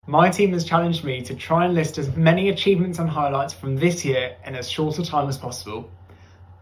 My team has challenged me to try and list as many achievements and highlights from this year in as short a time as possible.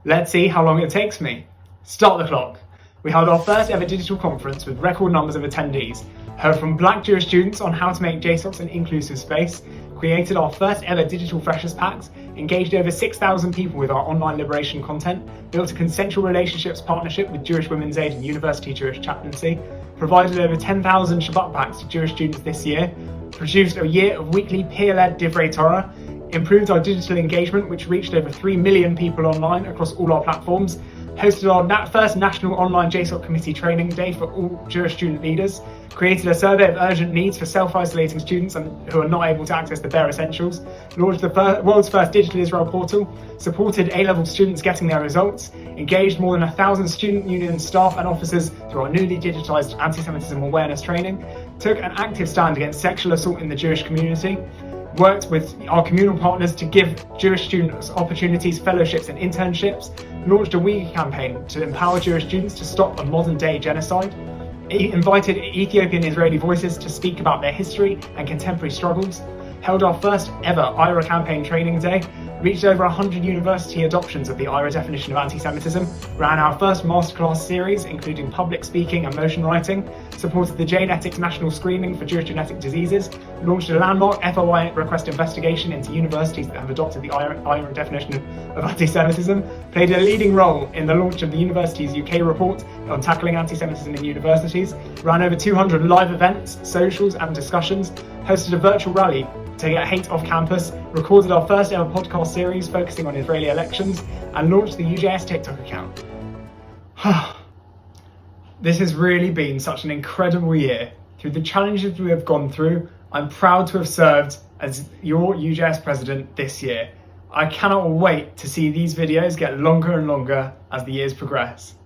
Let's see how long it takes me. Start the clock. We held our first ever digital conference with record numbers of attendees, heard from Black Jewish students on how to make JSOCs an inclusive space, created our first ever digital freshers packs, engaged over 6,000 people with our online liberation content, built a consensual relationships partnership with Jewish Women's Aid and University Jewish Chaplaincy, provided over 10,000 Shabbat packs to Jewish students this year, produced a year of weekly peer-led Divrei Torah, improved our digital engagement, which reached over 3 million people online across all our platforms, hosted our first national online JSOC committee training day for all Jewish student leaders, created a survey of urgent needs for self-isolating students who are not able to access the bare essentials, launched the world's first digital Israel portal, supported A-level students getting their results, engaged more than 1,000 student union staff and officers through our newly digitised anti-Semitism awareness training, took an active stand against sexual assault in the Jewish community, worked with our communal partners to give Jewish students opportunities, fellowships and internships, launched a week campaign to empower Jewish students to stop a modern day genocide, invited Ethiopian Israeli voices to speak about their history and contemporary struggles, held our first ever IRA campaign training day, reached over 100 university adoptions of the IRA definition of anti-Semitism, ran our first masterclass series including public speaking and motion writing, supported the Genetics National Screening for Jewish Genetic Diseases, launched a landmark FOI request investigation into universities that have adopted the IRA definition of anti-Semitism, played a leading role in the launch of the Universities UK report on tackling anti-Semitism in universities, ran over 200 live events, socials and discussions, hosted a virtual rally to get hate off campus, recorded our first ever podcast series focusing on Israeli elections, and launched the UJS TikTok account. This has really been such an incredible year. Through the challenges we have gone through, I'm proud to have served as your UJS president this year. I cannot wait to see these videos get longer and longer as the years progress.